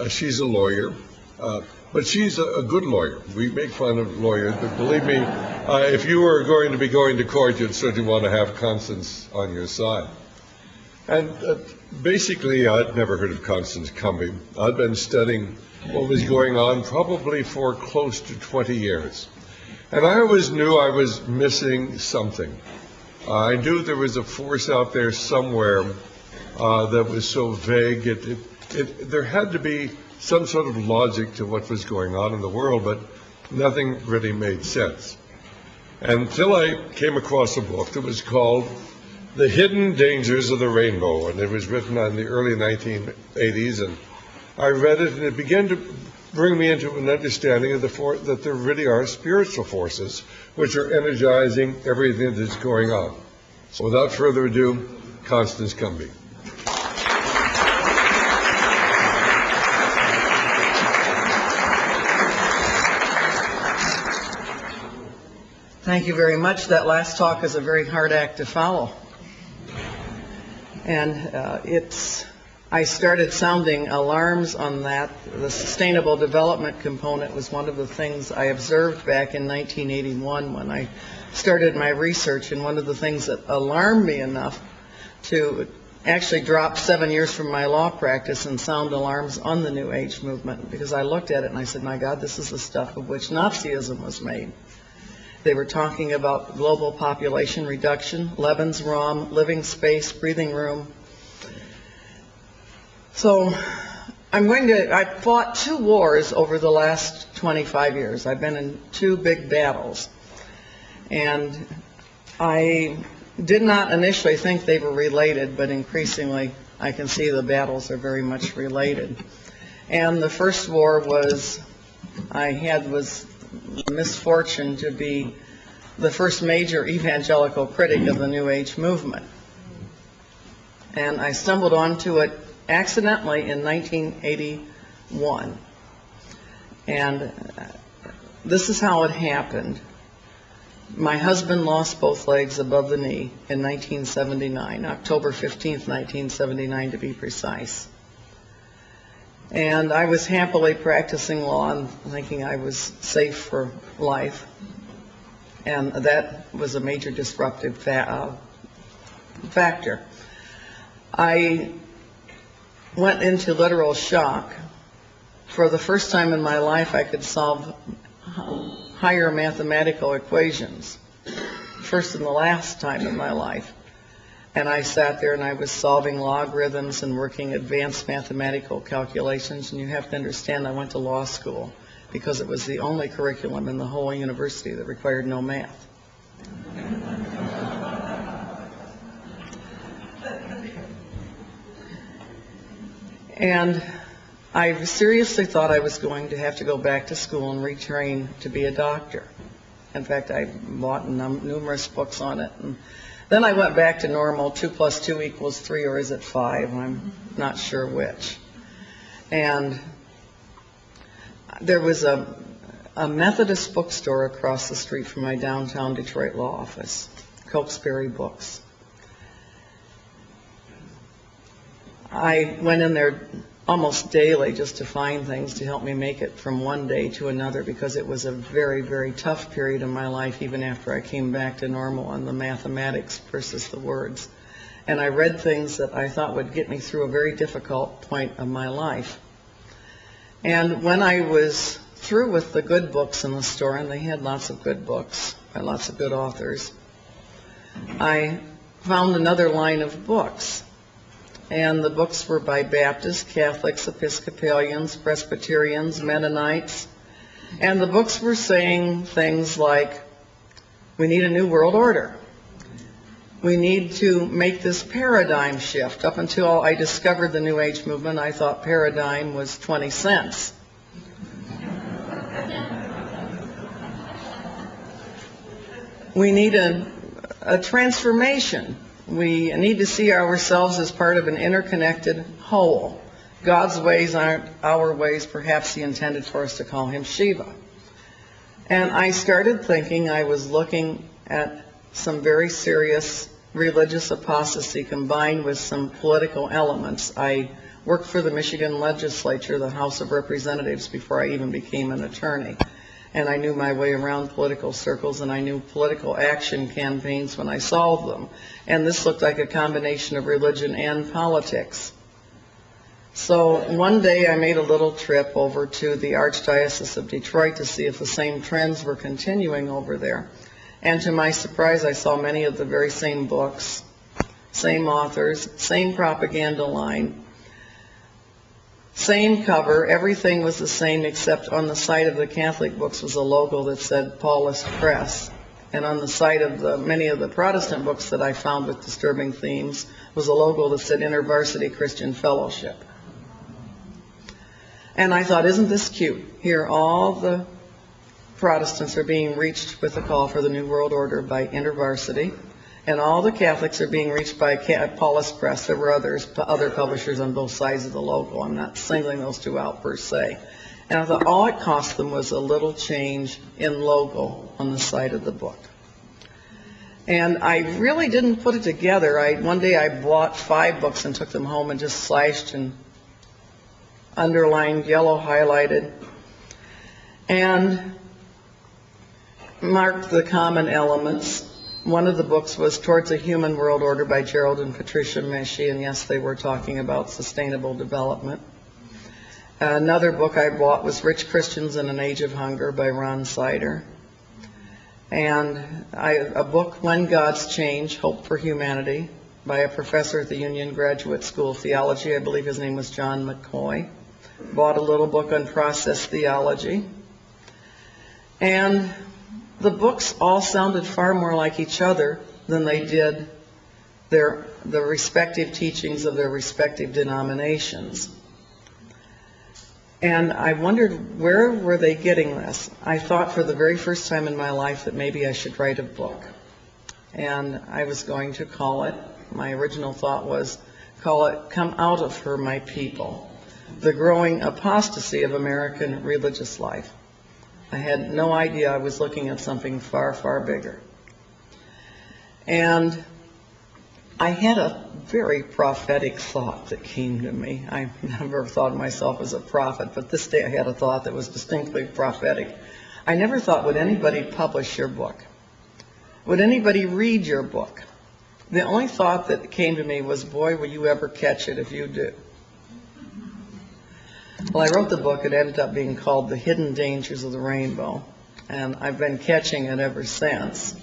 She's a lawyer, but she's a good lawyer. We make fun of lawyers, but believe me, if you were going to be going to court, you'd certainly want to have Constance on your side. And basically, I'd never heard of Constance Cumbey. I'd been studying what was going on probably for close to 20 years. And I always knew I was missing something. I knew there was a force out there somewhere that was so vague. There had to be some sort of logic to what was going on in the world, but nothing really made sense. Until I came across a book that was called The Hidden Dangers of the Rainbow, and it was written in the early 1980s, and I read it, and it began to bring me into an understanding of that there really are spiritual forces which are energizing everything that's going on. So without further ado, Constance Cumbey. Thank you very much. That last talk is a very hard act to follow. And I started sounding alarms on that. The sustainable development component was one of the things I observed back in 1981 when I started my research, and one of the things that alarmed me enough to actually drop 7 years from my law practice and sound alarms on the New Age movement, because I looked at it and I said, my God, this is the stuff of which Nazism was made. They were talking about global population reduction, Lebensraum, living space, breathing room. So I fought 2 wars over the last 25 years. I've been in 2 big battles. And I did not initially think they were related, but increasingly I can see the battles are very much related. And the first war was the misfortune to be the first major evangelical critic of the New Age movement. And I stumbled onto it accidentally in 1981. And this is how it happened. My husband lost both legs above the knee in 1979, October 15th, 1979 to be precise. And I was happily practicing law and thinking I was safe for life. And that was a major disruptive factor. I went into literal shock. For the first time in my life, I could solve higher mathematical equations. First and the last time in my life. And I sat there and I was solving logarithms and working advanced mathematical calculations. And you have to understand, I went to law school because it was the only curriculum in the whole university that required no math. And I seriously thought I was going to have to go back to school and retrain to be a doctor. In fact, I bought numerous books on it. And then I went back to normal, 2 + 2 = 3, or is it 5? I'm not sure which. And there was a Methodist bookstore across the street from my downtown Detroit law office, Cokesbury Books. I went in there almost daily just to find things to help me make it from one day to another, because it was a very, very tough period in my life even after I came back to normal on the mathematics versus the words. And I read things that I thought would get me through a very difficult point of my life. And when I was through with the good books in the store, and they had lots of good books by lots of good authors, I found another line of books. And the books were by Baptists, Catholics, Episcopalians, Presbyterians, Mennonites. And the books were saying things like, we need a new world order. We need to make this paradigm shift. Up until I discovered the New Age movement, I thought paradigm was 20 cents. We need a transformation. We need to see ourselves as part of an interconnected whole. God's ways aren't our ways. Perhaps He intended for us to call Him Shiva. And I started thinking I was looking at some very serious religious apostasy combined with some political elements. I worked for the Michigan legislature, the House of Representatives, before I even became an attorney. And I knew my way around political circles, and I knew political action campaigns when I solved them. And this looked like a combination of religion and politics. So one day I made a little trip over to the Archdiocese of Detroit to see if the same trends were continuing over there. And to my surprise, I saw many of the very same books, same authors, same propaganda line, same cover. Everything was the same, except on the side of the Catholic books was a logo that said Paulist Press. And on the side of many of the Protestant books that I found with disturbing themes was a logo that said InterVarsity Christian Fellowship. And I thought, isn't this cute? Here all the Protestants are being reached with a call for the New World Order by InterVarsity, and all the Catholics are being reached by Paulist Press. There were other publishers on both sides of the logo. I'm not singling those two out per se. And I thought all it cost them was a little change in logo on the side of the book. And I really didn't put it together. One day I bought 5 books and took them home and just slashed and underlined, yellow highlighted, and marked the common elements. One of the books was Towards a Human World Order by Gerald and Patricia Meshi, and yes, they were talking about sustainable development. Another book I bought was Rich Christians in an Age of Hunger by Ron Sider. And a book, When Gods Change, Hope for Humanity, by a professor at the Union Graduate School of Theology. I believe his name was John McCoy. Bought a little book on process theology. And the books all sounded far more like each other than they did the respective teachings of their respective denominations. And I wondered, where were they getting this? I thought for the very first time in my life that maybe I should write a book. And I was going to call it, my original thought was, call it Come Out of Her, My People, the Growing Apostasy of American Religious Life. I had no idea I was looking at something far, far bigger. And I had a very prophetic thought that came to me. I never thought of myself as a prophet, but this day I had a thought that was distinctly prophetic. I never thought, would anybody publish your book? Would anybody read your book? The only thought that came to me was, boy, will you ever catch it if you do. Well, I wrote the book. It ended up being called The Hidden Dangers of the Rainbow, and I've been catching it ever since.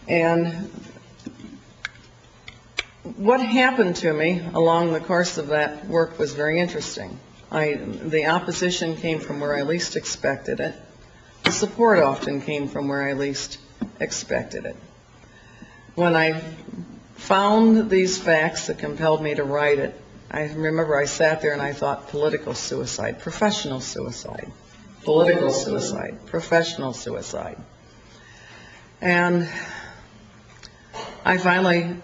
And what happened to me along the course of that work was very interesting. The opposition came from where I least expected it. The support often came from where I least expected it. When I found these facts that compelled me to write it, I remember I sat there and I thought, political suicide, professional suicide, political suicide, professional suicide. And I finally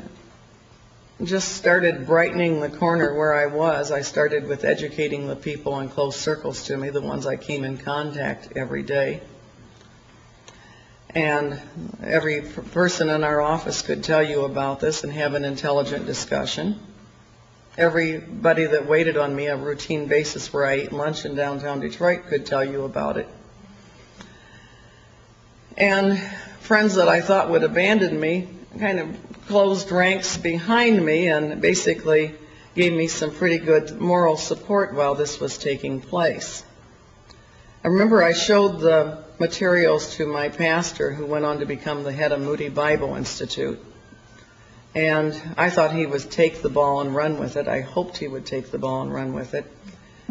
just started brightening the corner where I was. I started with educating the people in close circles to me, the ones I came in contact every day. And every person in our office could tell you about this and have an intelligent discussion. Everybody that waited on me on a routine basis where I ate lunch in downtown Detroit could tell you about it. And friends that I thought would abandon me kind of closed ranks behind me and basically gave me some pretty good moral support while this was taking place. I remember I showed the materials to my pastor, who went on to become the head of Moody Bible Institute. And I thought he would take the ball and run with it. I hoped he would take the ball and run with it.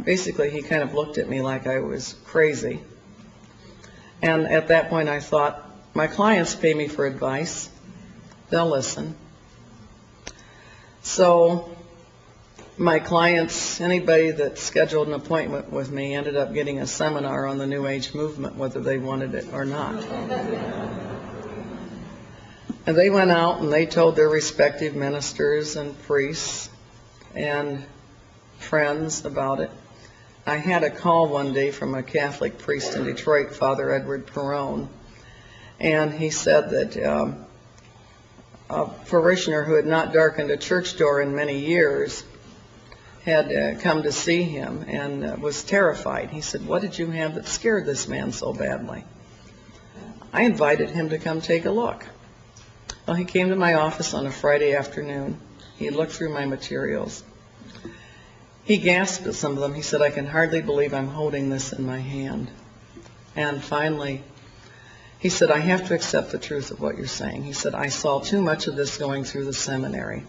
Basically, he kind of looked at me like I was crazy. And at that point, I thought, my clients pay me for advice. They'll listen. So my clients, anybody that scheduled an appointment with me, ended up getting a seminar on the New Age movement, whether they wanted it or not. And they went out and they told their respective ministers and priests and friends about it. I had a call one day from a Catholic priest in Detroit, Father Edward Perrone, and he said that a parishioner who had not darkened a church door in many years had come to see him and was terrified. He said, "What did you have that scared this man so badly?" I invited him to come take a look. Well, he came to my office on a Friday afternoon. He looked through my materials. He gasped at some of them. He said, "I can hardly believe I'm holding this in my hand." And finally, he said, "I have to accept the truth of what you're saying." He said, "I saw too much of this going through the seminary."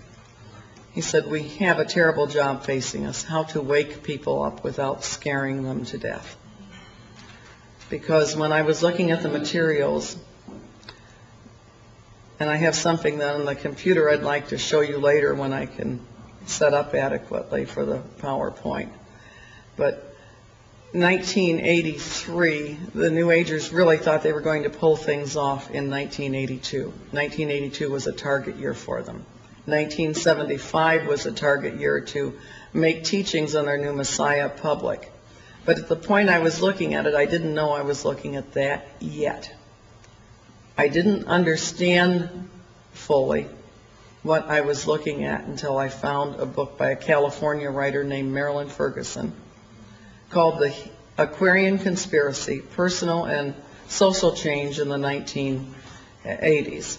He said, "We have a terrible job facing us, how to wake people up without scaring them to death." Because when I was looking at the materials, and I have something that on the computer I'd like to show you later when I can set up adequately for the PowerPoint. But 1983, the New Agers really thought they were going to pull things off in 1982. 1982 was a target year for them. 1975 was a target year to make teachings on their new Messiah public. But at the point I was looking at it, I didn't know I was looking at that yet. I didn't understand fully what I was looking at until I found a book by a California writer named Marilyn Ferguson called The Aquarian Conspiracy, Personal and Social Change in the 1980s.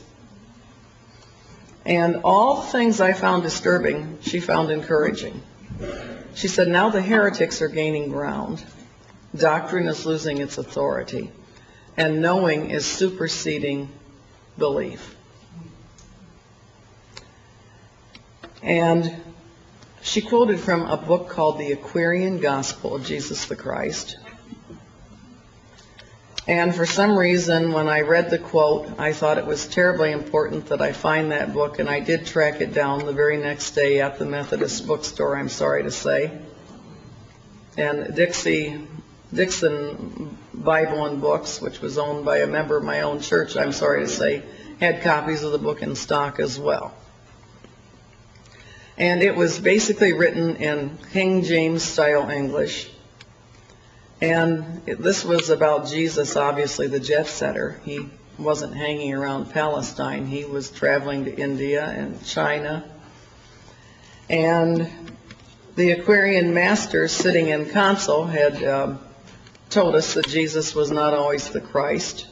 And all the things I found disturbing, she found encouraging. She said, now the heretics are gaining ground, doctrine is losing its authority, and knowing is superseding belief. And she quoted from a book called The Aquarian Gospel of Jesus the Christ. And for some reason, when I read the quote, I thought it was terribly important that I find that book, and I did track it down the very next day at the Methodist bookstore, I'm sorry to say. And Dixon Bible and Books, which was owned by a member of my own church, I'm sorry to say, had copies of the book in stock as well. And it was basically written in King James style English. And this was about Jesus, obviously the jet setter. He wasn't hanging around Palestine. He was traveling to India and China. And the Aquarian masters sitting in council had told us that Jesus was not always the Christ,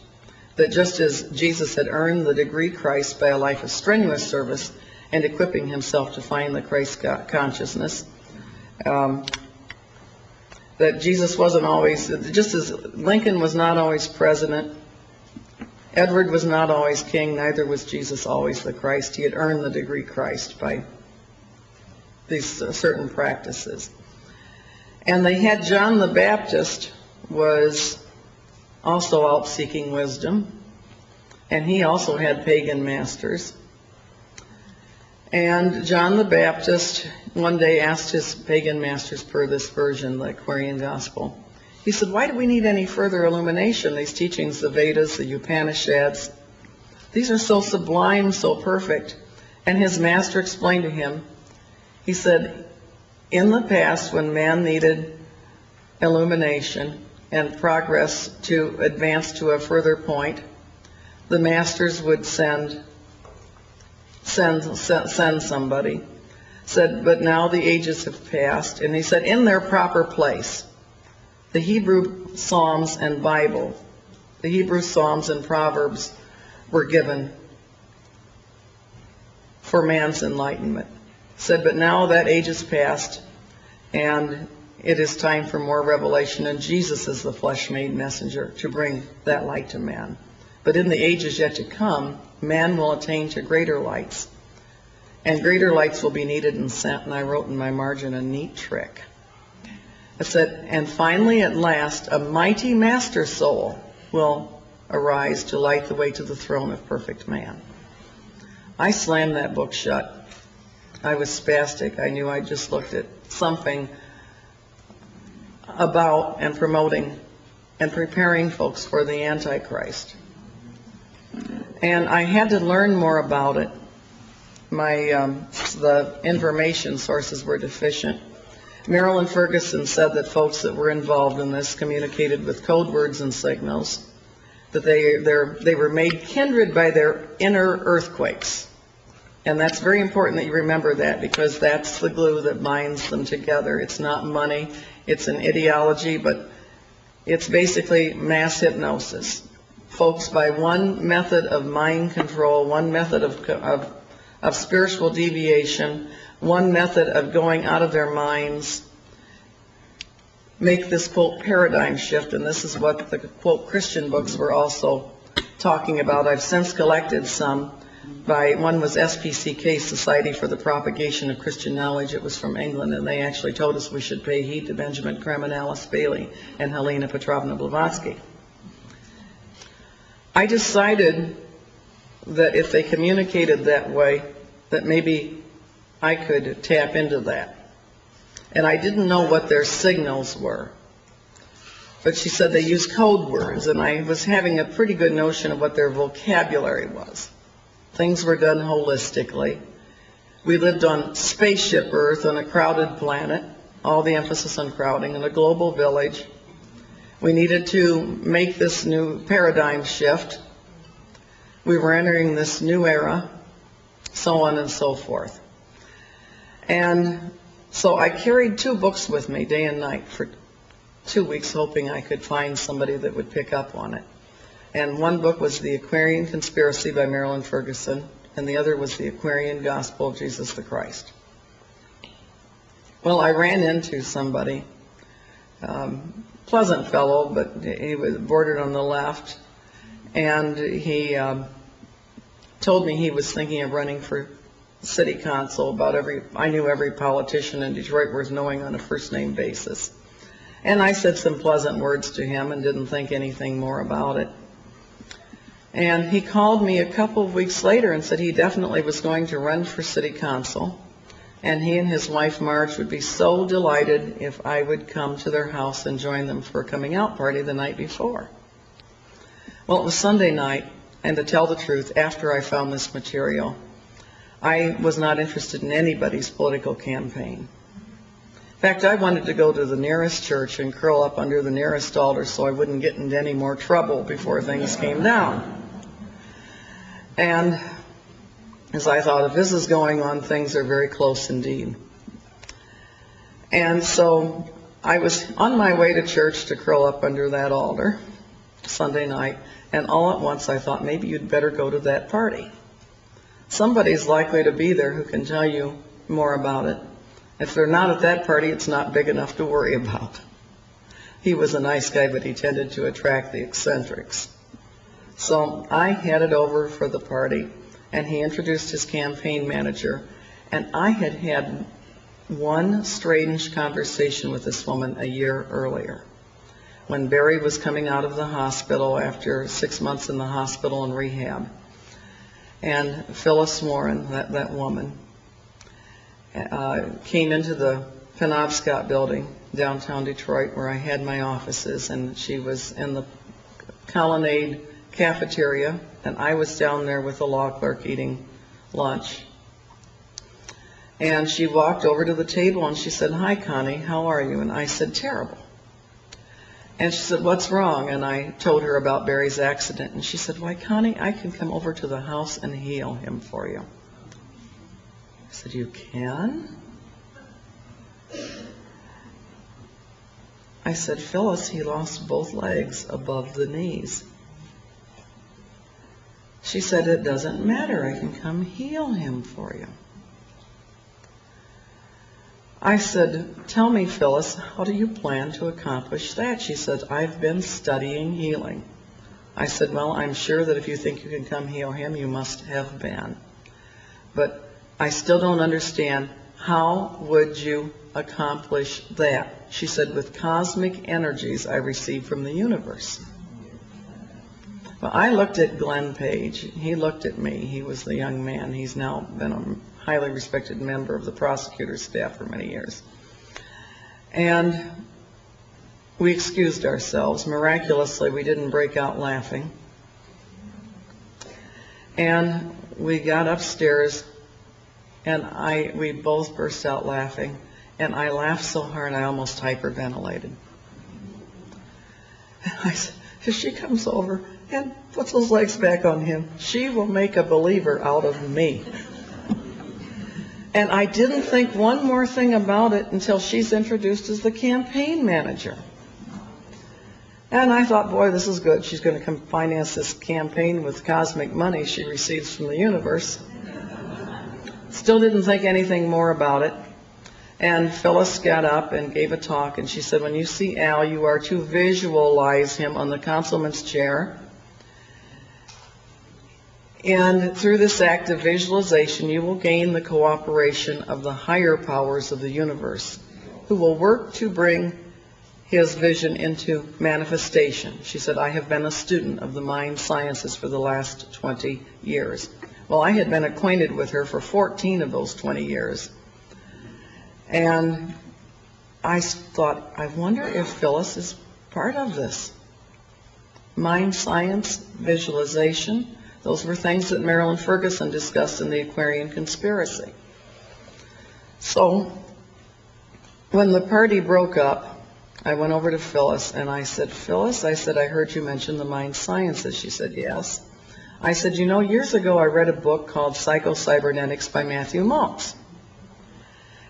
that just as Jesus had earned the degree Christ by a life of strenuous service and equipping himself to find the Christ consciousness, that Jesus wasn't always, just as Lincoln was not always president, Edward was not always king, neither was Jesus always the Christ. He had earned the degree Christ by these certain practices. And they had John the Baptist was also out seeking wisdom, and he also had pagan masters. And John the Baptist one day asked his pagan masters, per this version, the Aquarian Gospel, he said, why do we need any further illumination? These teachings, the Vedas, the Upanishads, these are so sublime, so perfect. And his master explained to him, he said, in the past when man needed illumination and progress to advance to a further point, the masters would send somebody. Said, but now the ages have passed, and he said, in their proper place, the Hebrew Psalms and Bible, the Hebrew Psalms and Proverbs were given for man's enlightenment. Said, but now that age is past, and it is time for more revelation, and Jesus is the flesh-made messenger to bring that light to man. But in the ages yet to come, man will attain to greater lights, and greater lights will be needed and sent. And I wrote in my margin a neat trick. I said, and finally at last, a mighty master soul will arise to light the way to the throne of perfect man. I slammed that book shut. I was spastic. I knew I just looked at something about and promoting and preparing folks for the Antichrist. And I had to learn more about it. The information sources were deficient. Marilyn Ferguson said that folks that were involved in this communicated with code words and signals, that they were made kindred by their inner earthquakes. And that's very important that you remember that, because that's the glue that binds them together. It's not money, it's an ideology, but it's basically mass hypnosis. Folks, by one method of mind control, one method of spiritual deviation, one method of going out of their minds, make this, quote, paradigm shift. And this is what the, quote, Christian books were also talking about. I've since collected some. One was SPCK, Society for the Propagation of Christian Knowledge. It was from England, and they actually told us we should pay heed to Benjamin Kremanalis Bailey and Helena Petrovna Blavatsky. I decided that if they communicated that way, that maybe I could tap into that. And I didn't know what their signals were. But she said they use code words, and I was having a pretty good notion of what their vocabulary was. Things were done holistically. We lived on spaceship Earth on a crowded planet, all the emphasis on crowding, in a global village. We needed to make this new paradigm shift. We were entering this new era, so on and so forth. And so I carried 2 books with me day and night for 2 weeks, hoping I could find somebody that would pick up on it. And one book was The Aquarian Conspiracy by Marilyn Ferguson, and the other was The Aquarian Gospel of Jesus the Christ. Well, I ran into somebody, pleasant fellow, but he was bordered on the left, and he told me he was thinking of running for city council. I knew every politician in Detroit worth knowing on a first-name basis. And I said some pleasant words to him and didn't think anything more about it. And he called me a couple of weeks later and said he definitely was going to run for city council, and he and his wife Marge would be so delighted if I would come to their house and join them for a coming out party the night before. Well, it was Sunday night, and to tell the truth, after I found this material, I was not interested in anybody's political campaign. In fact, I wanted to go to the nearest church and curl up under the nearest altar so I wouldn't get into any more trouble before things came down. And as I thought, if this is going on, things are very close indeed. And so I was on my way to church to curl up under that altar Sunday night, and all at once I thought, maybe you'd better go to that party. Somebody's likely to be there who can tell you more about it. If they're not at that party, it's not big enough to worry about. He was a nice guy, but he tended to attract the eccentrics. So I headed over for the party, and he introduced his campaign manager, and I had had one strange conversation with this woman a year earlier, when Barry was coming out of the hospital after 6 months in the hospital and rehab. And Phyllis Warren, that woman, came into the Penobscot building, downtown Detroit, where I had my offices, and she was in the Colonnade cafeteria, and I was down there with the law clerk eating lunch. And she walked over to the table and she said, "Hi, Connie, how are you?" And I said, "Terrible." And she said, "What's wrong?" And I told her about Barry's accident, and she said, "Why, Connie, I can come over to the house and heal him for you." I said, "You can?" I said, "Phyllis, he lost both legs above the knees." She said, "It doesn't matter. I can come heal him for you." I said, "Tell me, Phyllis, how do you plan to accomplish that?" She said, "I've been studying healing." I said, "Well, I'm sure that if you think you can come heal him, you must have been. But I still don't understand, how would you accomplish that?" She said, "With cosmic energies I receive from the universe." Well, I looked at Glenn Page. He looked at me. He was the young man. He's now been a highly respected member of the prosecutor's staff for many years. And we excused ourselves. Miraculously, we didn't break out laughing. And we got upstairs, and we both burst out laughing. And I laughed so hard I almost hyperventilated. And I said, if she comes over and puts those legs back on him, she will make a believer out of me. And I didn't think one more thing about it until she's introduced as the campaign manager. And I thought, boy, this is good. She's going to come finance this campaign with cosmic money she receives from the universe. Still didn't think anything more about it. And Phyllis got up and gave a talk, and she said, when you see Al, you are to visualize him on the councilman's chair. And through this act of visualization, you will gain the cooperation of the higher powers of the universe, who will work to bring his vision into manifestation. She said, I have been a student of the mind sciences for the last 20 years. Well, I had been acquainted with her for 14 of those 20 years. And I thought, I wonder if Phyllis is part of this. Mind science, visualization, those were things that Marilyn Ferguson discussed in the Aquarian Conspiracy. So, when the party broke up, I went over to Phyllis and I said, Phyllis, I said, I heard you mention the mind sciences. She said, yes. I said, you know, years ago I read a book called Psycho-Cybernetics by Matthew Maltz.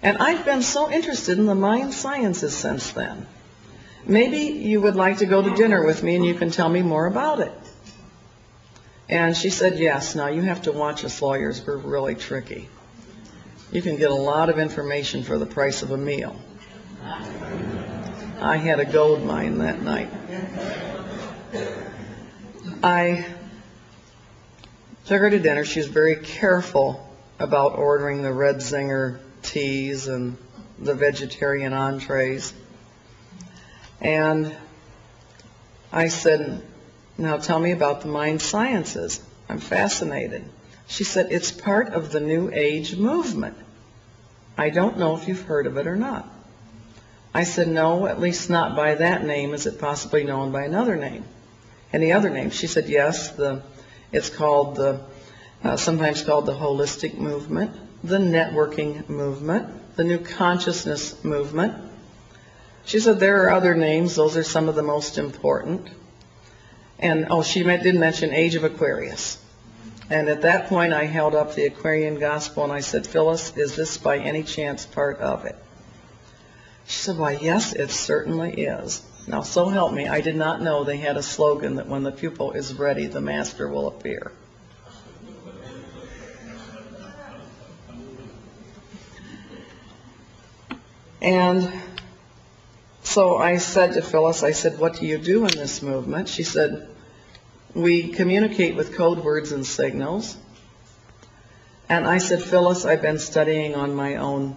And I've been so interested in the mind sciences since then. Maybe you would like to go to dinner with me and you can tell me more about it. And she said, yes. Now, you have to watch us lawyers. We're really tricky. You can get a lot of information for the price of a meal. I had a gold mine that night. I took her to dinner. She was very careful about ordering the red zinger teas and the vegetarian entrees. And I said, now tell me about the mind sciences. I'm fascinated. She said, it's part of the New Age movement. I don't know if you've heard of it or not. I said, no, at least not by that name. Is it possibly known by another name? Any other name? She said, yes, it's called sometimes called the holistic movement, the networking movement, the new consciousness movement. She said, there are other names. Those are some of the most important. And, oh, she did mention Age of Aquarius. And at that point, I held up the Aquarian Gospel and I said, Phyllis, is this by any chance part of it? She said, why, yes, it certainly is. Now, so help me, I did not know they had a slogan that when the pupil is ready, the master will appear. And so I said to Phyllis, I said, what do you do in this movement? She said, we communicate with code words and signals. And I said, Phyllis, I've been studying on my own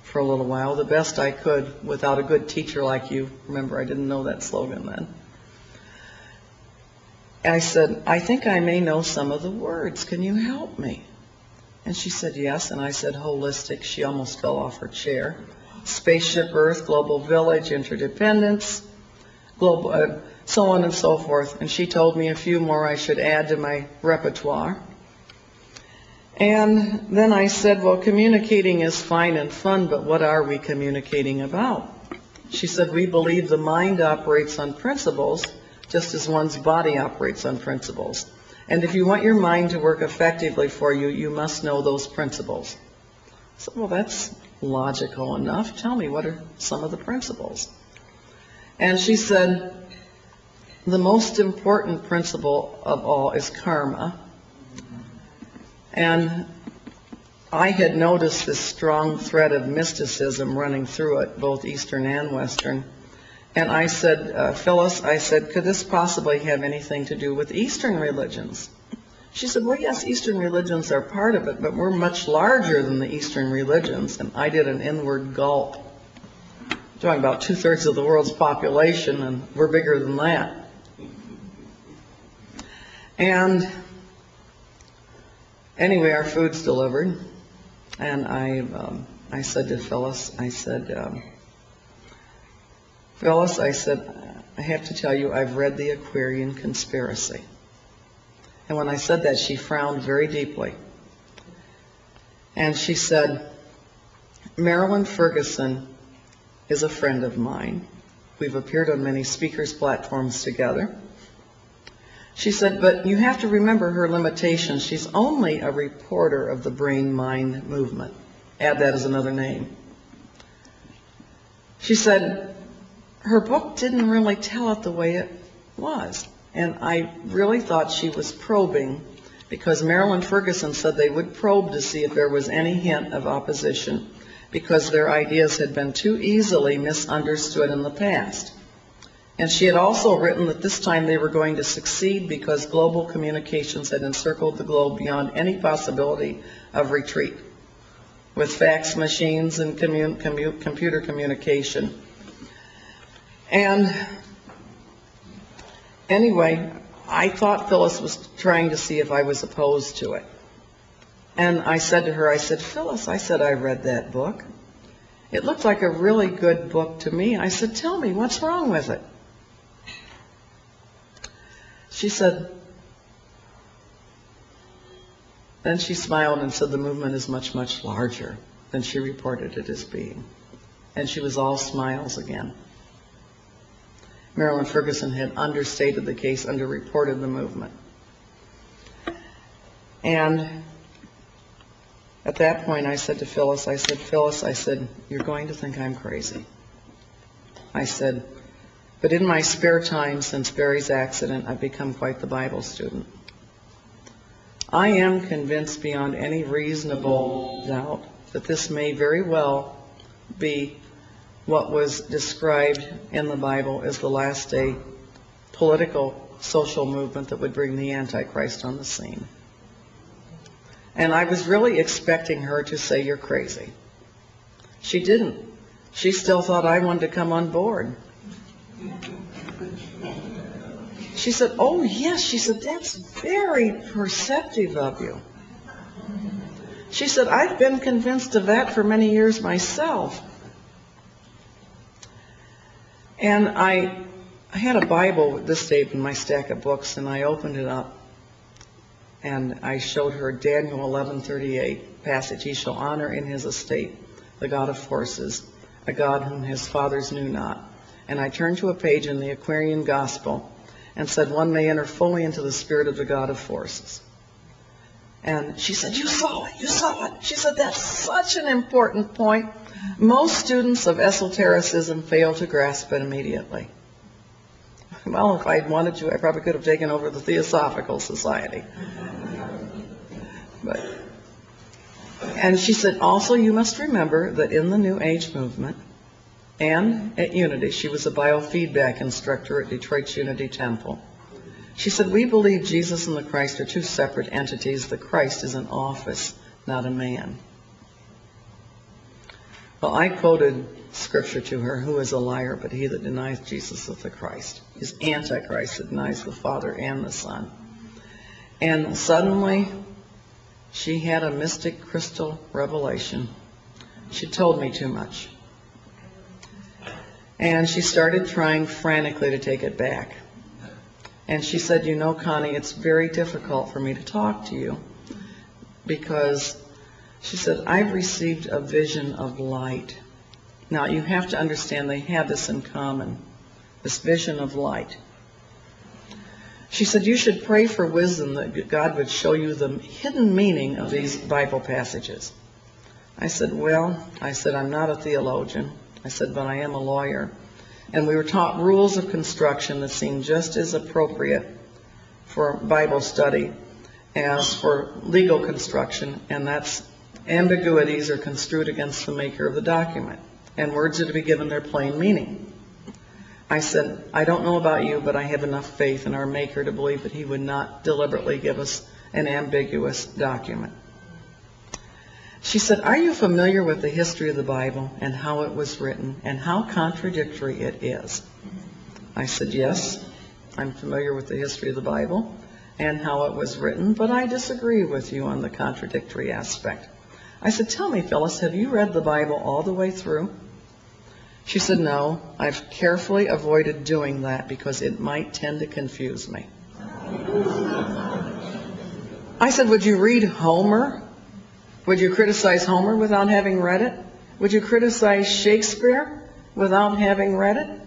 for a little while, the best I could without a good teacher like you. Remember, I didn't know that slogan then. I said, I think I may know some of the words. Can you help me? And she said, yes. And I said, holistic. She almost fell off her chair. Spaceship Earth, global village, interdependence, global, so on and so forth. And she told me a few more I should add to my repertoire. And then I said, well, communicating is fine and fun, but what are we communicating about? She said, we believe the mind operates on principles, just as one's body operates on principles. And if you want your mind to work effectively for you, you must know those principles. So, well, that's logical enough. Tell me, what are some of the principles? And she said, the most important principle of all is karma. And I had noticed this strong thread of mysticism running through it, both Eastern and Western. And I said, Phyllis, I said, could this possibly have anything to do with Eastern religions? She said, well, yes, Eastern religions are part of it, but we're much larger than the Eastern religions. And I did an inward gulp. I'm talking about 2/3 of the world's population, and we're bigger than that. And anyway, our food's delivered. And I said to Phyllis, I said, Phyllis, I said, I have to tell you, I've read the Aquarian Conspiracy. And when I said that, she frowned very deeply. And she said, Marilyn Ferguson is a friend of mine. We've appeared on many speakers' platforms together. She said, but you have to remember her limitations. She's only a reporter of the brain-mind movement. Add that as another name. She said her book didn't really tell it the way it was. And I really thought she was probing, because Marilyn Ferguson said they would probe to see if there was any hint of opposition, because their ideas had been too easily misunderstood in the past. And she had also written that this time they were going to succeed because global communications had encircled the globe beyond any possibility of retreat, with fax machines and computer communication. And anyway, I thought Phyllis was trying to see if I was opposed to it. And I said to her, I said, Phyllis, I said, I read that book. It looked like a really good book to me. I said, tell me, what's wrong with it? She said, then she smiled and said, the movement is much, much larger than she reported it as being. And she was all smiles again. Marilyn Ferguson had understated the case, underreported the movement. And at that point I said to Phyllis, I said, Phyllis, I said, you're going to think I'm crazy. I said, but in my spare time since Barry's accident, I've become quite the Bible student. I am convinced beyond any reasonable doubt that this may very well be what was described in the Bible as the last day political, social movement that would bring the Antichrist on the scene. And I was really expecting her to say, you're crazy. She didn't. She still thought I wanted to come on board. She said, oh yes, she said, that's very perceptive of you. She said, I've been convinced of that for many years myself. And I had a Bible with this tape in my stack of books, and I opened it up, and I showed her Daniel 11:38 passage. He shall honor in his estate the God of forces, a God whom his fathers knew not. And I turned to a page in the Aquarian Gospel and said, one may enter fully into the spirit of the God of forces. And she said, you saw it, you saw it. She said, that's such an important point. Most students of esotericism fail to grasp it immediately. Well, if I'd wanted to, I probably could have taken over the Theosophical Society. And she said, also, you must remember that in the New Age movement and at Unity, she was a biofeedback instructor at Detroit's Unity Temple. She said, we believe Jesus and the Christ are two separate entities. The Christ is an office, not a man. Well, I quoted scripture to her, who is a liar but he that denies Jesus is the Christ. He's Antichrist that denies the Father and the Son. And suddenly, she had a mystic crystal revelation. She told me too much. And she started trying frantically to take it back. And she said, you know, Connie, it's very difficult for me to talk to you because, she said, I've received a vision of light. Now, you have to understand they have this in common, this vision of light. She said, you should pray for wisdom that God would show you the hidden meaning of these Bible passages. I said, well, I said, I'm not a theologian. I said, but I am a lawyer. And we were taught rules of construction that seemed just as appropriate for Bible study as for legal construction, and that's ambiguities are construed against the maker of the document, and words are to be given their plain meaning. I said, I don't know about you, but I have enough faith in our Maker to believe that he would not deliberately give us an ambiguous document. She said, are you familiar with the history of the Bible and how it was written and how contradictory it is? I said, yes, I'm familiar with the history of the Bible and how it was written, but I disagree with you on the contradictory aspect. I said, tell me, Phyllis, have you read the Bible all the way through? She said, no, I've carefully avoided doing that because it might tend to confuse me. I said, would you read Homer? Would you criticize Homer without having read it? Would you criticize Shakespeare without having read it?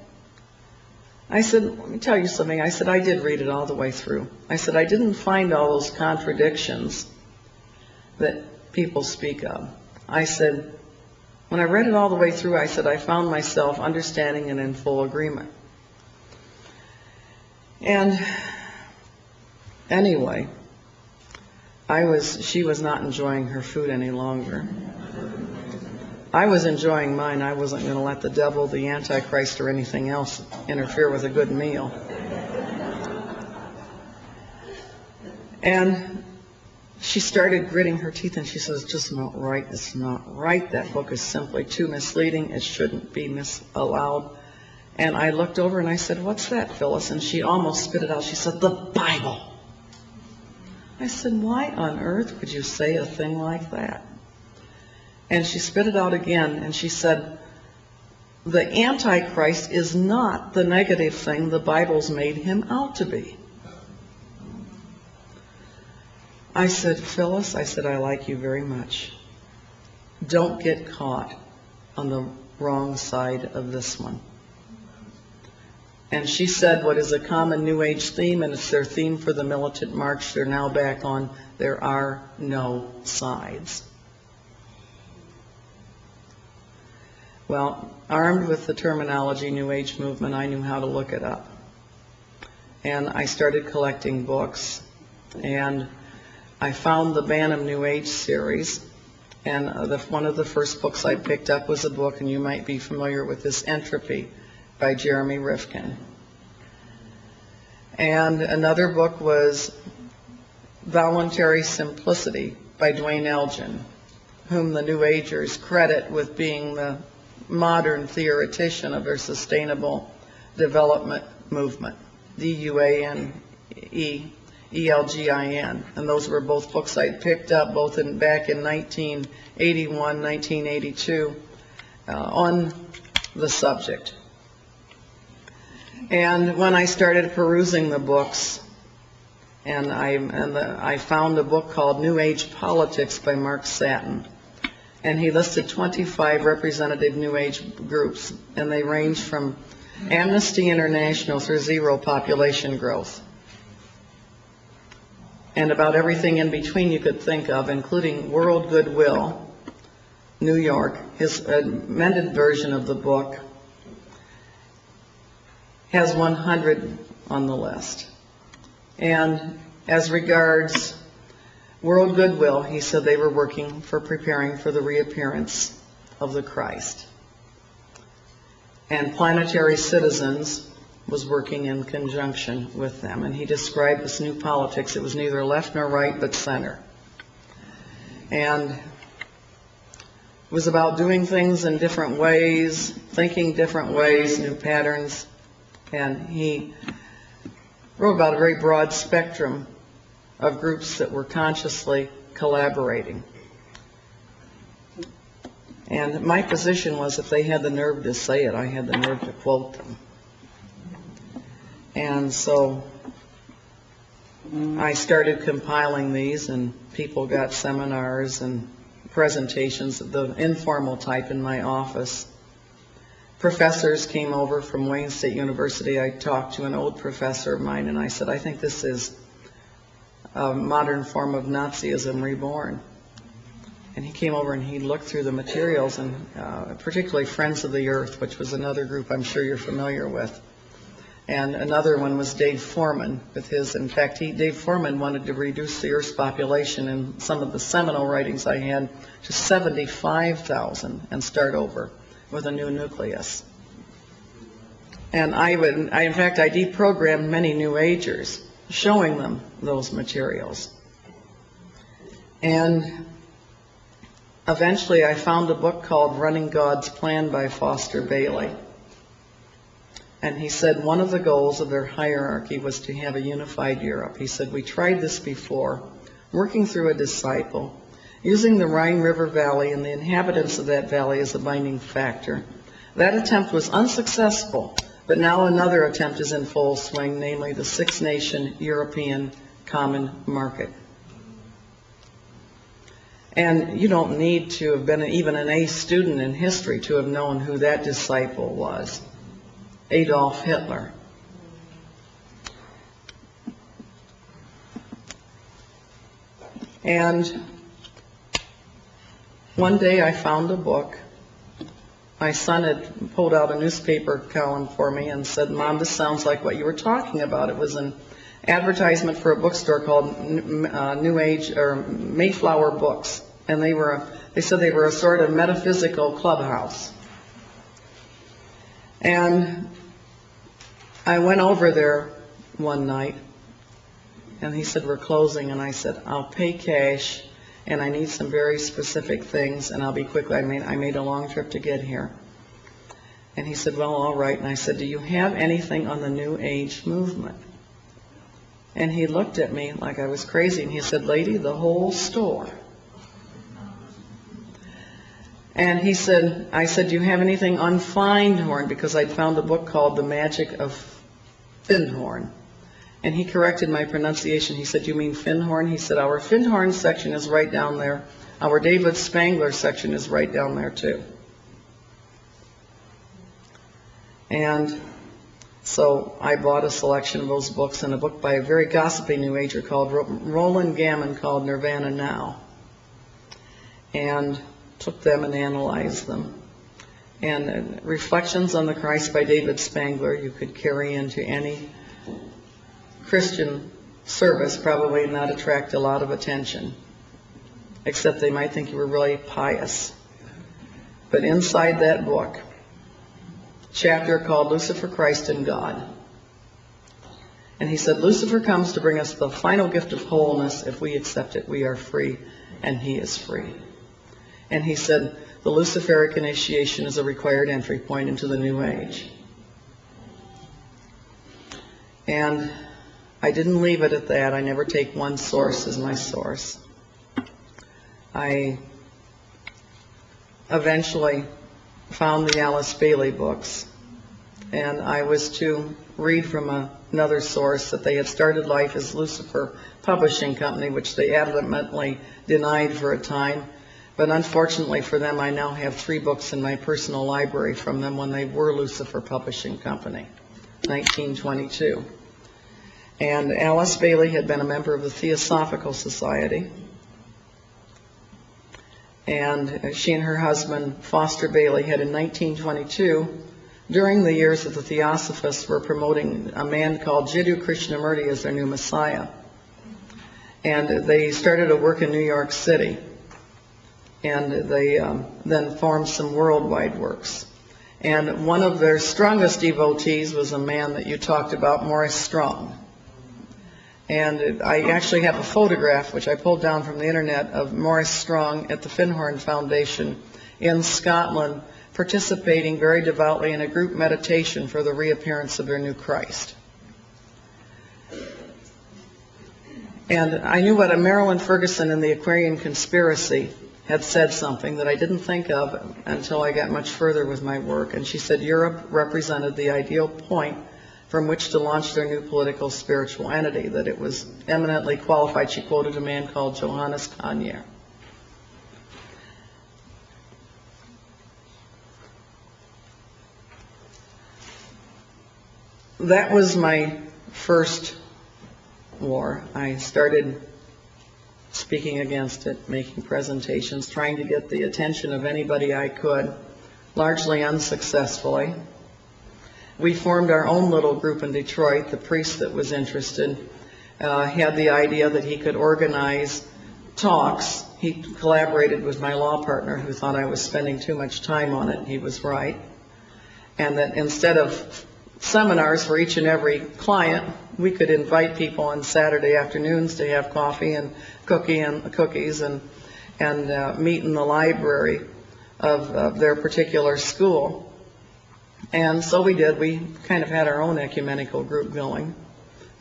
I said, let me tell you something. I said, I did read it all the way through. I said, I didn't find all those contradictions that people speak of. I said, when I read it all the way through, I said, I found myself understanding and in full agreement. And anyway, she was not enjoying her food any longer. I was enjoying mine. I wasn't going to let the devil, the Antichrist, or anything else interfere with a good meal. And she started gritting her teeth and she says, "It's just not right. It's not right. That book is simply too misleading. It shouldn't be allowed." And I looked over and I said, "What's that, Phyllis?" And she almost spit it out. She said, "The Bible." I said, "Why on earth would you say a thing like that?" And she spit it out again and she said, "The Antichrist is not the negative thing the Bible's made him out to be." I said, "Phyllis," I said, "I like you very much. Don't get caught on the wrong side of this one." And she said what is a common New Age theme, and it's their theme for the militant march they're now back on: there are no sides. Well, armed with the terminology New Age movement, I knew how to look it up. And I started collecting books, and I found the Bantam New Age series, and one of the first books I picked up was a book, and you might be familiar with this, Entropy by Jeremy Rifkin. And another book was Voluntary Simplicity by Dwayne Elgin, whom the New Agers credit with being the modern theoretician of their sustainable development movement, DUANEELGIN. And those were both books I picked up back in 1981, 1982 on the subject. And when I started perusing the books, and I found a book called New Age Politics by Mark Satin. And he listed 25 representative New Age groups, and they range from Amnesty International through zero population growth, and about everything in between you could think of, including World Goodwill, New York. His amended version of the book has 100 on the list. And as regards World Goodwill, he said they were preparing for the reappearance of the Christ. And Planetary Citizens was working in conjunction with them. And he described this new politics. It was neither left nor right, but center. And it was about doing things in different ways, thinking different ways, new patterns. And he wrote about a very broad spectrum of groups that were consciously collaborating. And my position was, if they had the nerve to say it, I had the nerve to quote them. And so I started compiling these, and people got seminars and presentations of the informal type in my office. Professors came over from Wayne State University. I talked to an old professor of mine, and I said, "I think this is a modern form of Nazism reborn." And he came over and he looked through the materials, and particularly Friends of the Earth, which was another group I'm sure you're familiar with. And another one was Dave Foreman with his, in fact, Dave Foreman wanted to reduce the Earth's population in some of the seminal writings I had to 75,000 and start over with a new nucleus. And I deprogrammed many New Agers, showing them those materials. And eventually I found a book called Running God's Plan by Foster Bailey. And he said one of the goals of their hierarchy was to have a unified Europe. He said, "We tried this before, working through a disciple, using the Rhine River Valley and the inhabitants of that valley as a binding factor. That attempt was unsuccessful, but now another attempt is in full swing, namely the six-nation European Common Market." And you don't need to have been even an A student in history to have known who that disciple was: Adolf Hitler. And One day I found a book. My son had pulled out a newspaper column for me and said, "Mom, this sounds like what you were talking about." It was an advertisement for a bookstore called New Age or Mayflower Books, and they said they were a sort of metaphysical clubhouse. And I went over there one night, and he said, "We're closing," and I said, "I'll pay cash, and I need some very specific things, and I'll be quick. I made a long trip to get here." And he said, "Well, all right." And I said, "Do you have anything on the New Age movement?" And he looked at me like I was crazy, and he said, "Lady, the whole store." And I said, "Do you have anything on Findhorn?" Because I'd found a book called The Magic of Findhorn. And he corrected my pronunciation. He said, "You mean Findhorn?" He said, "Our Findhorn section is right down there. Our David Spangler section is right down there too." And so I bought a selection of those books, and a book by a very gossipy New Ager called Roland Gammon called Nirvana Now. And took them and analyzed them. And Reflections on the Christ by David Spangler you could carry into any Christian service, probably not attract a lot of attention, except they might think you were really pious. But inside that book, chapter called Lucifer, Christ, and God. And he said, Lucifer comes to bring us the final gift of wholeness. If we accept it, we are free, and he is free. And he said, the Luciferic initiation is a required entry point into the New Age. And I didn't leave it at that. I never take one source as my source. I eventually found the Alice Bailey books, and I was to read from another source that they had started life as Lucifer Publishing Company, which they adamantly denied for a time. But unfortunately for them, I now have 3 books in my personal library from them when they were Lucifer Publishing Company, 1922. And Alice Bailey had been a member of the Theosophical Society. And she and her husband, Foster Bailey, had in 1922, during the years that the Theosophists were promoting a man called Jiddu Krishnamurti as their new Messiah. And they started to work in New York City. And they then formed some worldwide works. And one of their strongest devotees was a man that you talked about, Maurice Strong. And I actually have a photograph, which I pulled down from the internet, of Maurice Strong at the Findhorn Foundation in Scotland, participating very devoutly in a group meditation for the reappearance of their new Christ. And I knew what a Marilyn Ferguson in the Aquarian Conspiracy had said something that I didn't think of until I got much further with my work. And she said Europe represented the ideal point from which to launch their new political spiritual entity, that it was eminently qualified. She quoted a man called Johannes Cognier. That was my first war. I started speaking against it, making presentations, trying to get the attention of anybody I could, largely unsuccessfully. We formed our own little group in Detroit. The priest that was interested had the idea that he could organize talks. He collaborated with my law partner, who thought I was spending too much time on it. He was right. And that instead of seminars for each and every client, we could invite people on Saturday afternoons to have coffee and cookies and meet in the library of their particular school. And so we did. We kind of had our own ecumenical group going.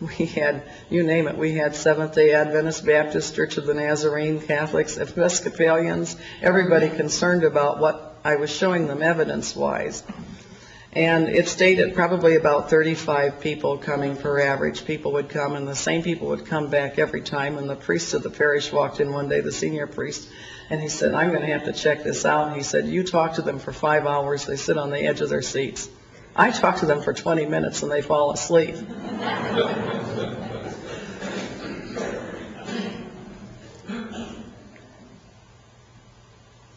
We had, you name it, we had Seventh-day Adventist, Baptist, Church of the Nazarene, Catholics, Episcopalians, everybody concerned about what I was showing them evidence-wise. And it stayed at probably about 35 people coming per average. People would come, and the same people would come back every time. And the priest of the parish walked in one day, the senior priest, and he said, I'm going to have to check this out. He said, you talk to them for 5 hours, they sit on the edge of their seats. I talk to them for 20 minutes and they fall asleep.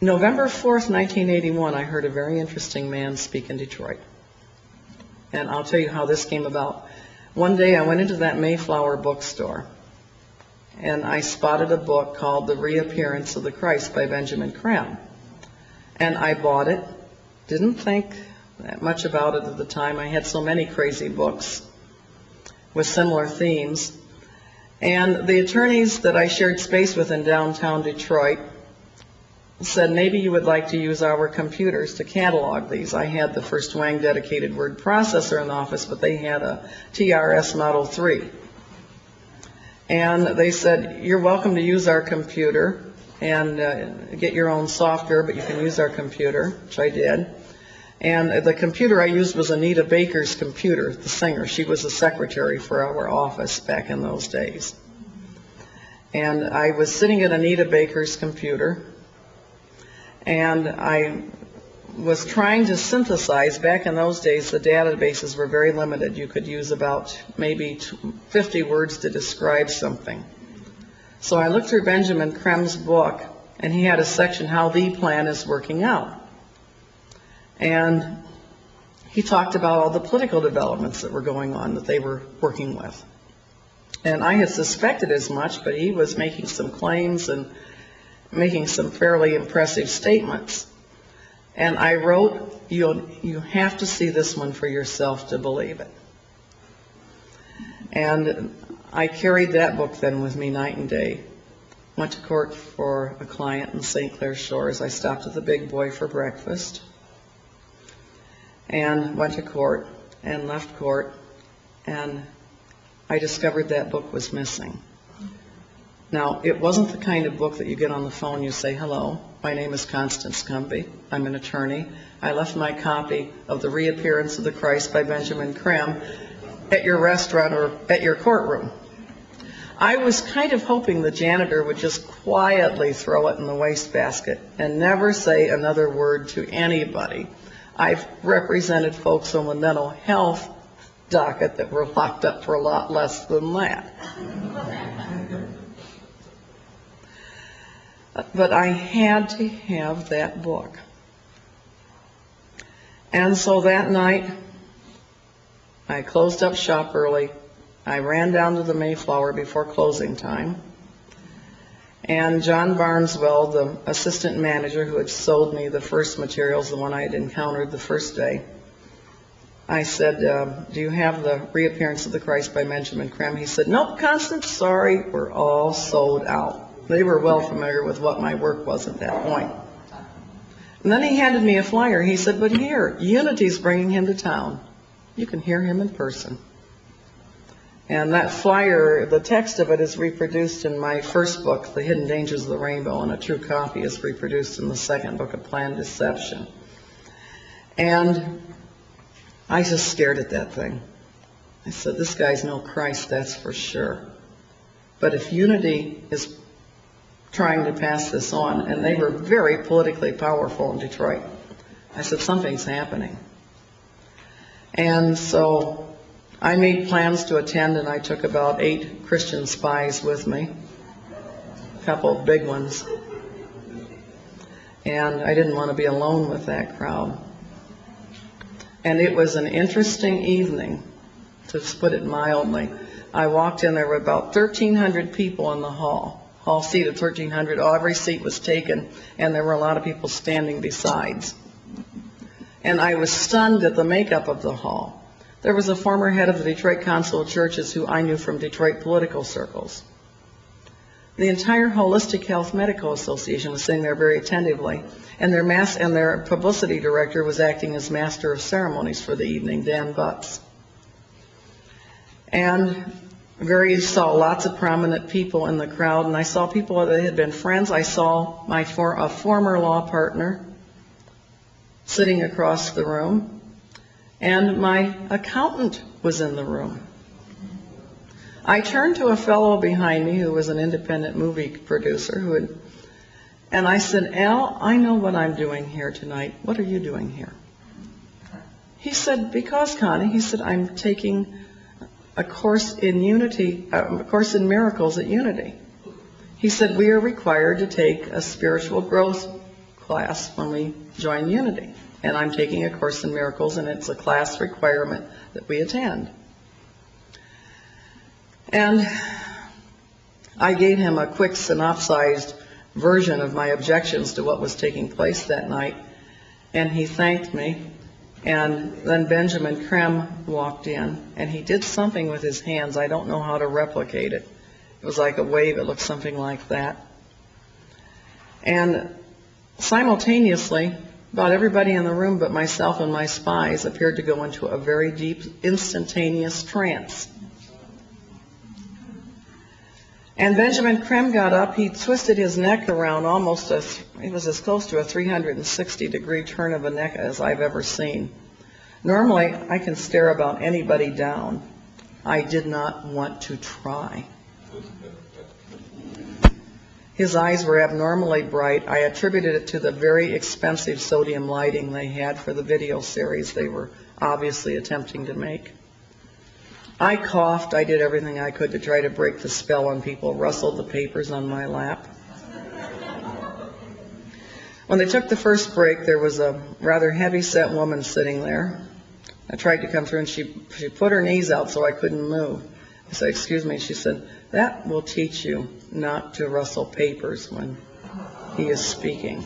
November 4th, 1981, I heard a very interesting man speak in Detroit. And I'll tell you how this came about. One day I went into that Mayflower bookstore, and I spotted a book called The Reappearance of the Christ by Benjamin Crumb. And I bought it. Didn't think that much about it at the time. I had so many crazy books with similar themes. And the attorneys that I shared space with in downtown Detroit said, maybe you would like to use our computers to catalog these. I had the first Wang dedicated word processor in the office, but they had a TRS Model 3. And they said, you're welcome to use our computer and get your own software, but you can use our computer, which I did. And the computer I used was Anita Baker's computer, the singer. She was the secretary for our office back in those days. And I was sitting at Anita Baker's computer, and I was trying to synthesize. Back in those days, the databases were very limited. You could use about maybe 50 words to describe something. So I looked through Benjamin Crumb's book, and he had a section, How the Plan is Working Out. And he talked about all the political developments that were going on that they were working with. And I had suspected as much, but he was making some claims and making some fairly impressive statements. And I wrote, you have to see this one for yourself to believe it. And I carried that book then with me night and day. Went to court for a client in St. Clair Shores. I stopped at the Big Boy for breakfast and went to court and left court, and I discovered that book was missing. Now, it wasn't the kind of book that you get on the phone, you say, hello, my name is Constance Cumbey, I'm an attorney. I left my copy of The Reappearance of the Christ by Benjamin Crumb at your restaurant or at your courtroom. I was kind of hoping the janitor would just quietly throw it in the wastebasket and never say another word to anybody. I've represented folks on the mental health docket that were locked up for a lot less than that. But I had to have that book. And so that night, I closed up shop early. I ran down to the Mayflower before closing time. And John Barneswell, the assistant manager who had sold me the first materials, the one I had encountered the first day, I said, do you have The Reappearance of the Christ by Benjamin Crumb? He said, nope, Constance, sorry, we're all sold out. They were well familiar with what my work was at that point. And then he handed me a flyer. He said, but here, Unity's bringing him to town. You can hear him in person. And that flyer, the text of it is reproduced in my first book, The Hidden Dangers of the Rainbow, and a true copy is reproduced in the second book of Planned Deception. And I just stared at that thing. I said, this guy's no Christ, that's for sure. But if Unity is trying to pass this on, and they were very politically powerful in Detroit, I said, something's happening. And so I made plans to attend, and I took about 8 Christian spies with me, a couple of big ones. And I didn't want to be alone with that crowd. And it was an interesting evening, to put it mildly. I walked in, there were about 1,300 people in the hall seat of 1,300. Every seat was taken, and there were a lot of people standing besides. And I was stunned at the makeup of the hall. There was a former head of the Detroit Council of Churches who I knew from Detroit political circles. The entire Holistic Health Medical Association was sitting there very attentively, and their publicity director was acting as master of ceremonies for the evening, Dan Butts. And saw lots of prominent people in the crowd, and I saw people that had been friends. I saw a former law partner sitting across the room, and my accountant was in the room. I turned to a fellow behind me who was an independent movie producer and I said, Al, I know what I'm doing here tonight. What are you doing here? He said, because, Connie, he said, I'm taking a course in miracles at Unity. He said, we are required to take a spiritual growth class when we join Unity. And I'm taking a course in miracles, and it's a class requirement that we attend. And I gave him a quick synopsized version of my objections to what was taking place that night, and he thanked me. And then Benjamin Krem walked in, and he did something with his hands. I don't know how to replicate it. It was like a wave. It looked something like that. And simultaneously, about everybody in the room but myself and my spies appeared to go into a very deep, instantaneous trance. And Benjamin Krem got up. He twisted his neck around almost it was as close to a 360-degree turn of a neck as I've ever seen. Normally, I can stare about anybody down. I did not want to try. His eyes were abnormally bright. I attributed it to the very expensive sodium lighting they had for the video series they were obviously attempting to make. I coughed. I did everything I could to try to break the spell on people, rustled the papers on my lap. When they took the first break, there was a rather heavy-set woman sitting there. I tried to come through, and she put her knees out so I couldn't move. I said, "Excuse me." She said, "That will teach you not to rustle papers when he is speaking."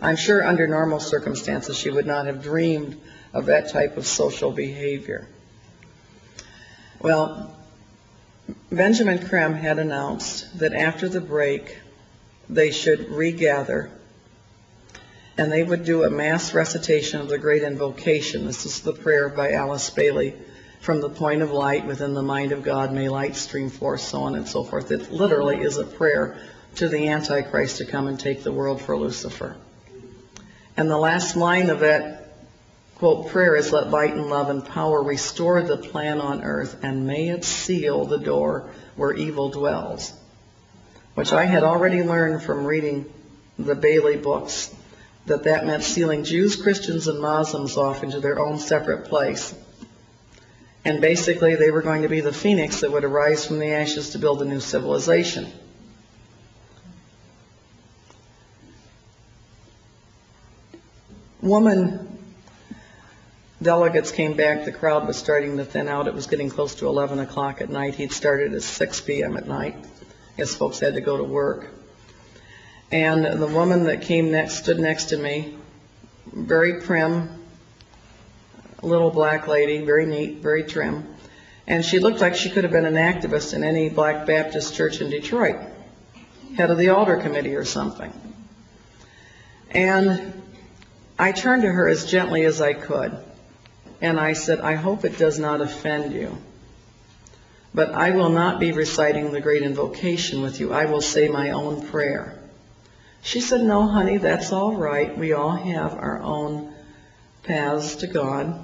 I'm sure under normal circumstances she would not have dreamed of that type of social behavior. Well, Benjamin Krem had announced that after the break they should regather and they would do a mass recitation of the Great Invocation. This is the prayer by Alice Bailey, "From the point of light within the mind of God, may light stream forth," so on and so forth. It literally is a prayer to the Antichrist to come and take the world for Lucifer. And the last line of that quote prayer is, "Let light and love and power restore the plan on earth, and may it seal the door where evil dwells," which I had already learned from reading the Bailey books, that meant sealing Jews, Christians, and Muslims off into their own separate place. And basically they were going to be the phoenix that would arise from the ashes to build a new civilization. Woman delegates came back. The crowd was starting to thin out. It was getting close to 11 o'clock at night. He'd started at 6 p.m. at night. I guess folks had to go to work. And the woman that came next, stood next to me, very prim, little black lady, very neat, very trim. And she looked like she could have been an activist in any Black Baptist church in Detroit, head of the altar committee or something. And I turned to her as gently as I could. And I said, "I hope it does not offend you, but I will not be reciting the Great Invocation with you. I will say my own prayer." She said, "No, honey, that's all right. We all have our own paths to God."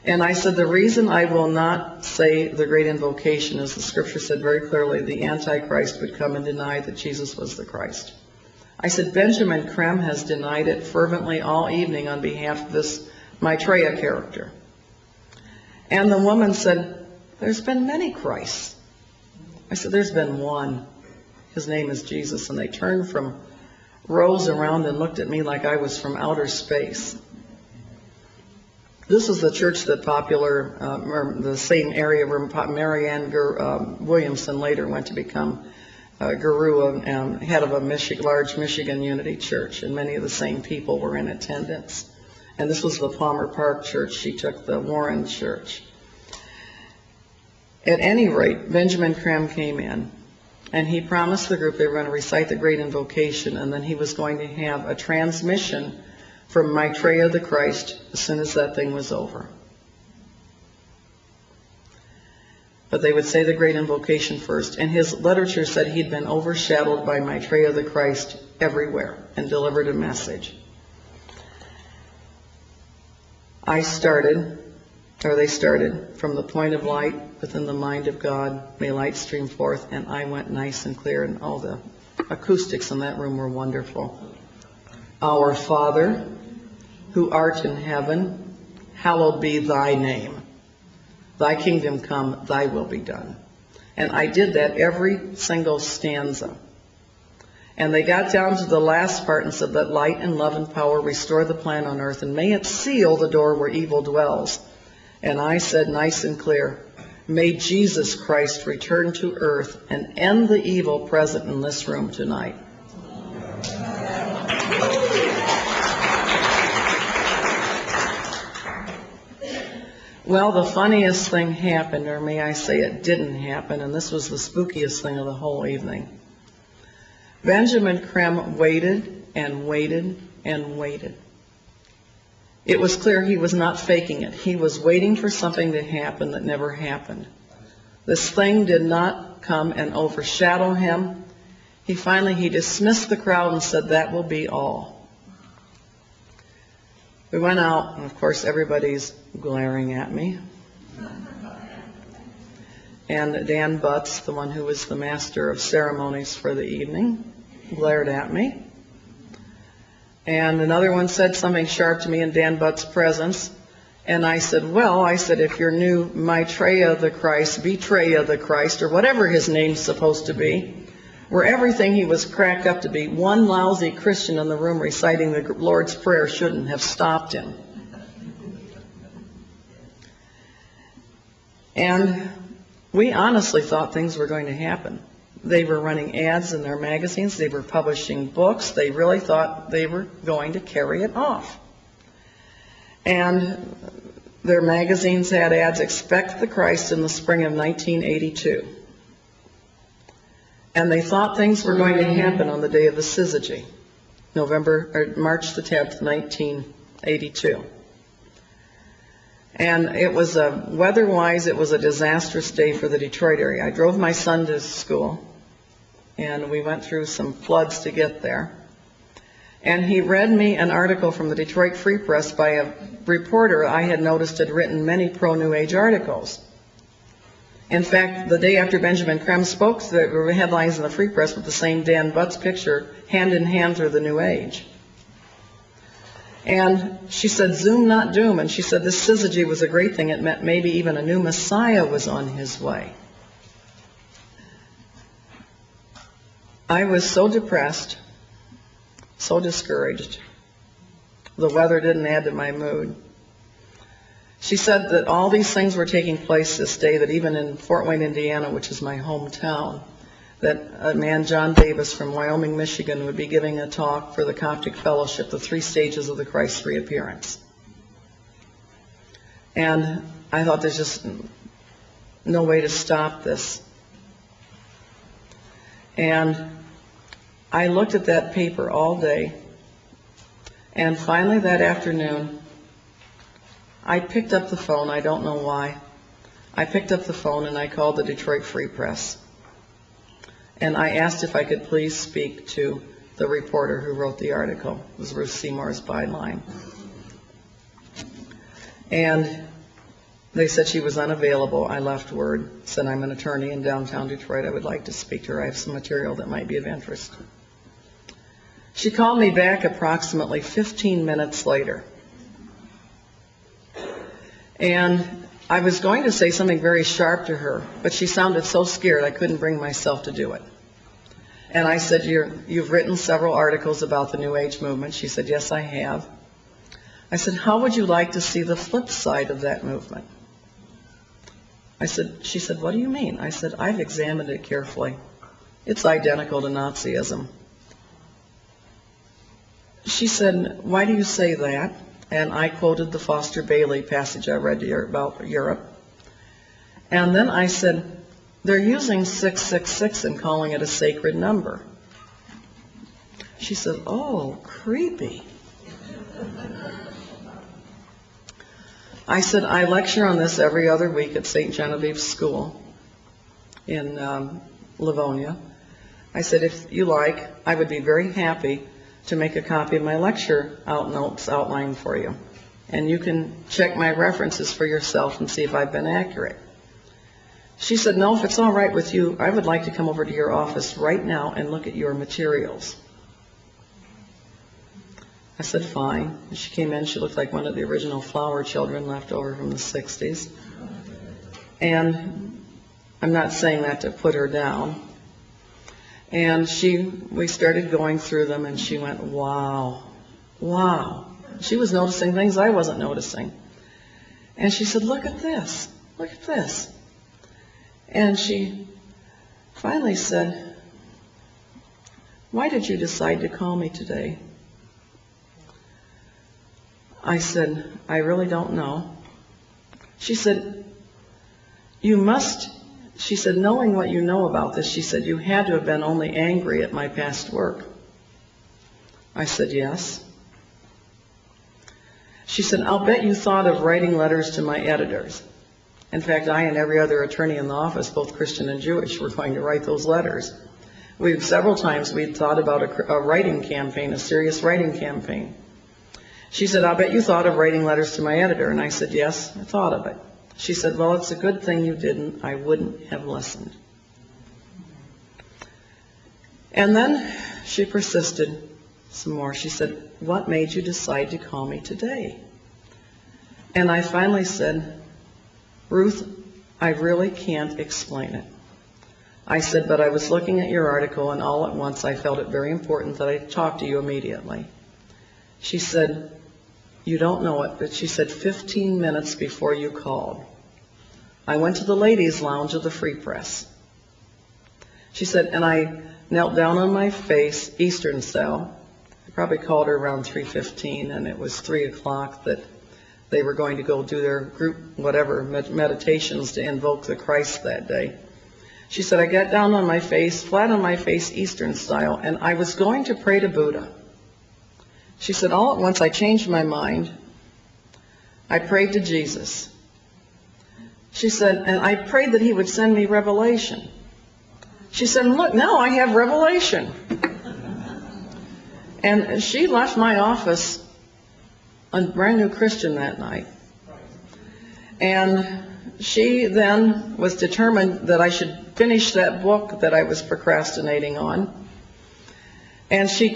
And I said, "The reason I will not say the Great Invocation is the scripture said very clearly the Antichrist would come and deny that Jesus was the Christ." I said, "Benjamin Krem has denied it fervently all evening on behalf of this Maitreya character." And the woman said, "There's been many Christs." I said, "There's been one. His name is Jesus." And they turned from rows around and looked at me like I was from outer space. This is the church that the same area where Marianne Williamson later went to become guru and head of a large Michigan Unity church, and many of the same people were in attendance. And this was the Palmer Park church. She took the Warren church. At any rate, Benjamin Krem came in, and he promised the group they were going to recite the Great Invocation, and then he was going to have a transmission from Maitreya the Christ as soon as that thing was over. But they would say the Great Invocation first, and his literature said he'd been overshadowed by Maitreya the Christ everywhere and delivered a message. They started, "From the point of light within the mind of God, may light stream forth," and I went nice and clear, and all the acoustics in that room were wonderful. "Our Father, who art in heaven, hallowed be thy name. Thy kingdom come, thy will be done." And I did that every single stanza. And they got down to the last part and said, "Let light and love and power restore the plan on earth, and may it seal the door where evil dwells." And I said nice and clear, "May Jesus Christ return to earth and end the evil present in this room tonight." Well, the funniest thing happened, or may I say it didn't happen, and this was the spookiest thing of the whole evening. Benjamin Krem waited and waited and waited. It was clear he was not faking it. He was waiting for something to happen that never happened. This thing did not come and overshadow him. He dismissed the crowd and said, "That will be all." We went out, and of course everybody's glaring at me. And Dan Butts, the one who was the master of ceremonies for the evening, glared at me. And another one said something sharp to me in Dan Butts' presence. And I said, if you're new Maitreya the Christ, Betreya the Christ, or whatever his name's supposed to be, where everything he was cracked up to be, one lousy Christian in the room reciting the Lord's Prayer shouldn't have stopped him. And we honestly thought things were going to happen. They were running ads in their magazines. They were publishing books. They really thought they were going to carry it off. And their magazines had ads, "Expect the Christ in the spring of 1982. And they thought things were going to happen on the day of the syzygy, March the 10th, 1982. And it was weather-wise, it was a disastrous day for the Detroit area. I drove my son to school, and we went through some floods to get there. And he read me an article from the Detroit Free Press by a reporter I had noticed had written many pro-New Age articles. In fact, the day after Benjamin Krem spoke, there were headlines in the Free Press with the same Dan Butts picture, hand in hand through the New Age. And she said, "Zoom, not doom." And she said this syzygy was a great thing. It meant maybe even a new Messiah was on his way. I was so depressed, so discouraged. The weather didn't add to my mood. She said that all these things were taking place this day, that even in Fort Wayne, Indiana, which is my hometown, that a man, John Davis from Wyoming, Michigan, would be giving a talk for the Coptic Fellowship, the 3 stages of the Christ reappearance. And I thought there's just no way to stop this. And I looked at that paper all day, and finally that afternoon, I picked up the phone. I don't know why. I picked up the phone and I called the Detroit Free Press. And I asked if I could please speak to the reporter who wrote the article. It was Ruth Seymour's byline. And they said she was unavailable. I left word, said I'm an attorney in downtown Detroit. I would like to speak to her. I have some material that might be of interest. She called me back approximately 15 minutes later. And I was going to say something very sharp to her, but she sounded so scared I couldn't bring myself to do it. And I said, "You've written several articles about the New Age movement." She said, "Yes, I have." I said, "How would you like to see the flip side of that movement?" She said, "What do you mean?" I said, "I've examined it carefully. It's identical to Nazism." She said, "Why do you say that?" And I quoted the Foster Bailey passage I read to her about Europe. And then I said, "They're using 666 and calling it a sacred number." She said, "Oh, creepy." I said, "I lecture on this every other week at St. Genevieve's School in Livonia." I said, "If you like, I would be very happy to make a copy of my lecture notes outline for you. And you can check my references for yourself and see if I've been accurate." She said, "No, if it's all right with you, I would like to come over to your office right now and look at your materials." I said, "Fine." She came in, she looked like one of the original flower children left over from the 60s. And I'm not saying that to put her down. And we started going through them, and she went, wow, wow. She was noticing things I wasn't noticing. And she said, look at this, look at this. And she finally said, why did you decide to call me today? I said, I really don't know. She said, she said, knowing what you know about this, she said, you had to have been only angry at my past work. I said, yes. She said, I'll bet you thought of writing letters to my editors. In fact, I and every other attorney in the office, both Christian and Jewish, were going to write those letters. Several times we'd thought about a writing campaign, a serious writing campaign. She said, I'll bet you thought of writing letters to my editor. And I said, yes, I thought of it. She said, well, it's a good thing you didn't. I wouldn't have listened. And then she persisted some more. She said, what made you decide to call me today? And I finally said, Ruth, I really can't explain it. I said, but I was looking at your article, and all at once I felt it very important that I talk to you immediately. She said, you don't know it, but she said 15 minutes before you called, I went to the ladies' lounge of the Free Press. She said, and I knelt down on my face, Eastern style. I probably called her around 3:15, and it was 3 o'clock that they were going to go do their group, whatever, meditations to invoke the Christ that day. She said, I got down on my face, flat on my face, Eastern style, and I was going to pray to Buddha. She said, all at once I changed my mind. I prayed to Jesus. She said, and I prayed that he would send me revelation. She said, look, now I have revelation. And she left my office a brand new Christian that night. And she then was determined that I should finish that book that I was procrastinating on. And she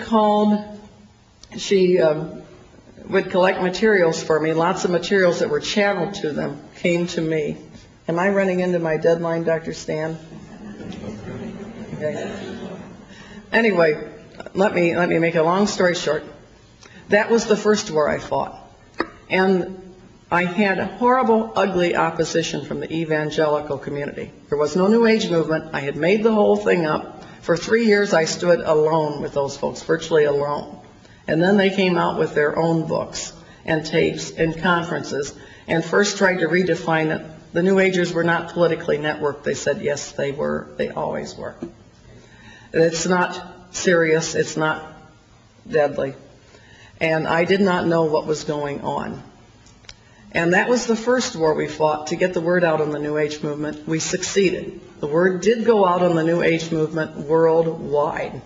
would collect materials for me. Lots of materials that were channeled to them came to me. Am I running into my deadline, Dr. Stan? Okay. Anyway, let me make a long story short. That was the first war I fought. And I had horrible, ugly opposition from the evangelical community. There was no New Age movement. I had made the whole thing up. For 3 years, I stood alone with those folks, virtually alone. And then they came out with their own books and tapes and conferences and first tried to redefine it. The New Agers were not politically networked. They said, yes, they were. They always were. It's not serious. It's not deadly. And I did not know what was going on. And that was the first war we fought to get the word out on the New Age movement. We succeeded. The word did go out on the New Age movement worldwide.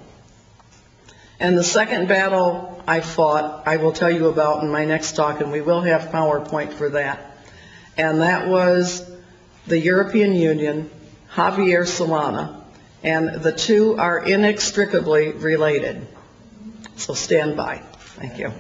And the second battle I fought, I will tell you about in my next talk, and we will have PowerPoint for that. And that was the European Union, Javier Solana, and the two are inextricably related. So stand by. Thank you.